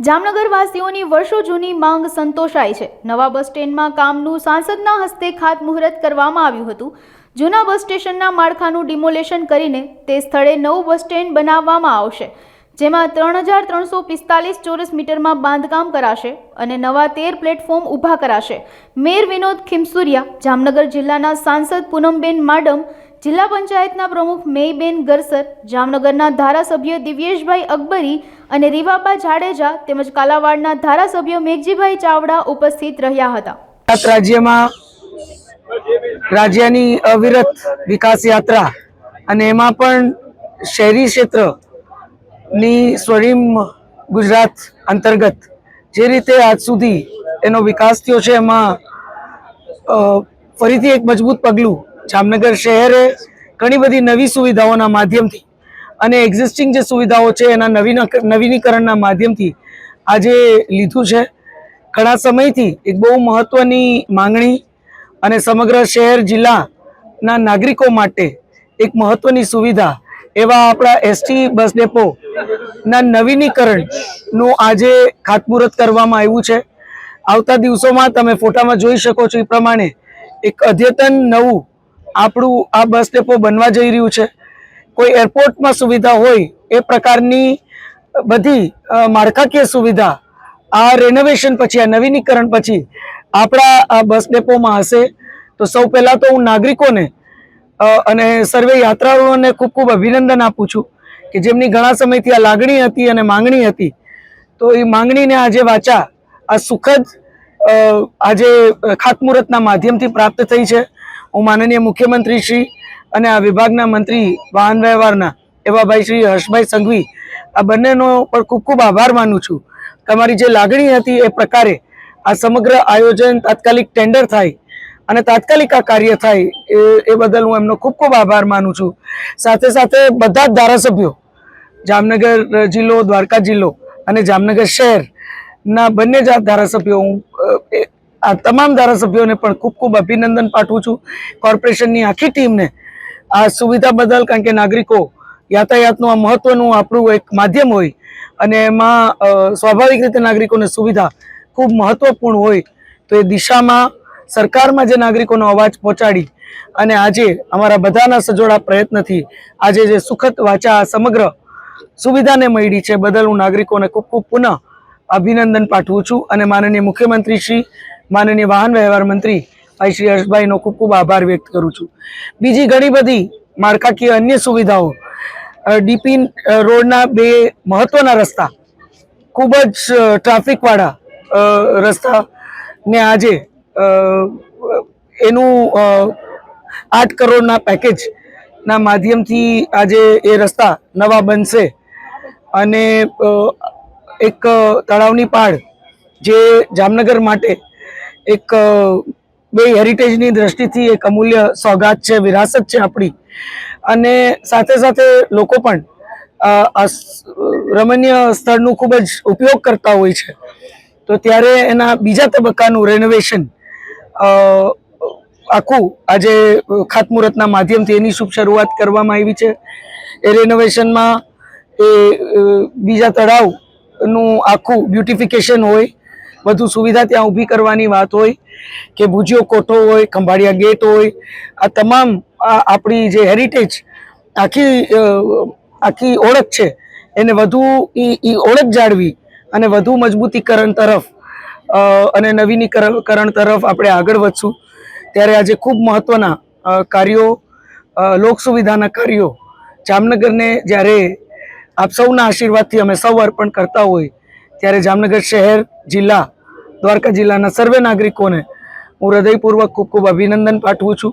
જામનગર વાસીઓની વર્ષો જૂની માંગ સંતોષાઈ છે। નવા બસ સ્ટેન્ડમાં કામનું સાંસદના હસ્તે ખાતમુહૂર્ત કરવામાં આવ્યું હતું। જૂના બસ સ્ટેશનના માળખાનું ડિમોલેશન કરીને તે સ્થળે નવું બસ સ્ટેન્ડ બનાવવામાં આવશે, જેમાં 3345 ચોરસ મીટરમાં બાંધકામ કરાશે અને નવા 13 પ્લેટફોર્મ ઊભા કરાશે। મેયર વિનોદ ખીમસુરિયા, જામનગર જિલ્લાના સાંસદ પૂનમબેન માડમ, જિલ્લા પંચાયતના પ્રમુખ મેયબેન ગરસર, જામનગરના ધારાસભ્ય દિવ્યેશભાઈ અકબરી અને રીવાબા જાડેજા તેમજ કાલાવાડના ધારાસભ્ય મેઘજીભાઈ ચાવડા ઉપસ્થિત રહ્યા હતા। રાજ્યની અવિરત વિકાસ યાત્રા અને એમાં પણ શહેરી ક્ષેત્રની સ્વર્ણિમ ગુજરાત અંતર્ગત જે રીતે આજ સુધી એનો વિકાસ થયો છે, એમાં ફરીથી એક મજબૂત પગલું જામનગર શહેરે ઘણી બધી નવી સુવિધાઓના માધ્યમથી અને એક્ઝિસ્ટિંગ જે સુવિધાઓ છે એના નવીનીકરણના માધ્યમથી આજે લીધું છે। ઘણા સમયથી એક બહુ મહત્વની માંગણી અને સમગ્ર શહેર જિલ્લાના નાગરિકો માટે એક મહત્વની સુવિધા એવા આપણા એસટી બસ ડેપોના નવીનીકરણનું આજે ખાતમુહૂર્ત કરવામાં આવ્યું છે। આવતા દિવસોમાં તમે ફોટામાં જોઈ શકો છો એ પ્રમાણે એક અદ્યતન નવું આપણું આ બસ ડેપો બનવા જઈ રહ્યું છે। કોઈ એરપોર્ટમાં સુવિધા હોય એ પ્રકારની બધી માળખાકીય સુવિધા આ રેનોવેશન પછી, આ નવીનીકરણ પછી આપણા આ બસ ડેપોમાં હશે। તો સૌ પહેલાં તો હું નાગરિકોને અને સર્વે યાત્રાળુઓને ખૂબ ખૂબ અભિનંદન આપું છું કે જેમની ઘણા સમયથી આ લાગણી હતી અને માંગણી હતી, તો એ માંગણીને આજે વાચા આ સુખદ આજે ખાતમુહૂર્તના માધ્યમથી પ્રાપ્ત થઈ છે। હું માનનીય મુખ્યમંત્રી શ્રી અને આ વિભાગના મંત્રી વાહન વ્યવહારના એવા ભાઈ શ્રી હર્ષભાઈ સંઘવી, આ બંનેનો પણ ખૂબ ખૂબ આભાર માનું છું। તમારી જે લાગણી હતી એ પ્રકારે આ સમગ્ર આયોજન તાત્કાલિક ટેન્ડર થાય અને તાત્કાલિક આ કાર્ય થાય એ બદલ હું એમનો ખૂબ ખૂબ આભાર માનું છું। સાથે સાથે બધા જ ધારાસભ્યો, જામનગર જિલ્લો, દ્વારકા જિલ્લો અને જામનગર શહેરના બંને જ ધારાસભ્યો, હું આ તમામ ધારાસભ્યોને પણ ખૂબ ખૂબ અભિનંદન પાઠવું છું। કોર્પોરેશનની આખી ટીમને આ સુવિધા બદલ, કારણ કે નાગરિકો યાતાયાતનું આ મહત્વનું આપણું એક માધ્યમ હોય અને એમાં સ્વાભાવિક રીતે નાગરિકોને સુવિધા ખૂબ મહત્વપૂર્ણ હોય, તો એ દિશામાં સરકારમાં જે નાગરિકોનો અવાજ પહોંચાડી અને આજે અમારા બધાના સજોડા પ્રયત્નથી આજે જે સુખદ વાચા સમગ્ર સુવિધાને મળી છે, બદલ હું નાગરિકોને ખૂબ ખૂબ પુનઃ અભિનંદન પાઠવું છું અને માનનીય મુખ્યમંત્રી શ્રી, માનનીય વાહન વ્યવહાર મંત્રી ભાઈ શ્રી હર્ષભાઈનો ખૂબ ખૂબ આભાર વ્યક્ત કરું છું। બીજી ઘણી બધી માળખાકીય અન્ય સુવિધાઓ, ડીપી રોડના 2 મહત્વના રસ્તા, ખૂબ જ ટ્રાફિકવાળા રસ્તા ને આજે એનું 8 કરોડના પેકેજના માધ્યમથી આજે એ રસ્તા નવા બનશે અને એક તળાવની પાળ જે જામનગર માટે એક બે હેરિટેજની દ્રષ્ટિથી એક અમૂલ્ય સોગાત છે, વિરાસત છે આપણી, અને સાથે સાથે લોકો પણ રમણીય સ્થળનું ખૂબ જ ઉપયોગ કરતા હોય છે। તો ત્યારે એના બીજા તબક્કાનું રેનોવેશન આખું આજે ખાતમુહૂર્તના માધ્યમથી એની શુભ શરૂઆત કરવામાં આવી છે। એ રેનોવેશનમાં એ બીજા તળાવનું આખું બ્યુટિફિકેશન હોય, વધુ સુવિધા ત્યાં ઊભી કરવાની વાત હોય કે ભુજિયો કોઠો હોય, ખંભાળિયા ગેટ હોય, આ તમામ આપણી જે હેરિટેજ આખી ઓળખ છે એને વધુ એ ઓળખ જાળવી અને વધુ મજબૂતીકરણ તરફ અને નવીનીકરણ તરફ આપણે આગળ વધશું। ત્યારે આજે ખૂબ મહત્વના કાર્યો, લોક સુવિધાના કાર્યો જામનગરને જ્યારે આપ સૌના આશીર્વાદથી અમે સૌ અર્પણ કરતા હોય, ત્યારે જામનગર શહેર, જિલ્લા, દ્વારકા જિલ્લાના સર્વે નાગરિકોને હું હૃદયપૂર્વક ખૂબ ખૂબ અભિનંદન પાઠવું છું।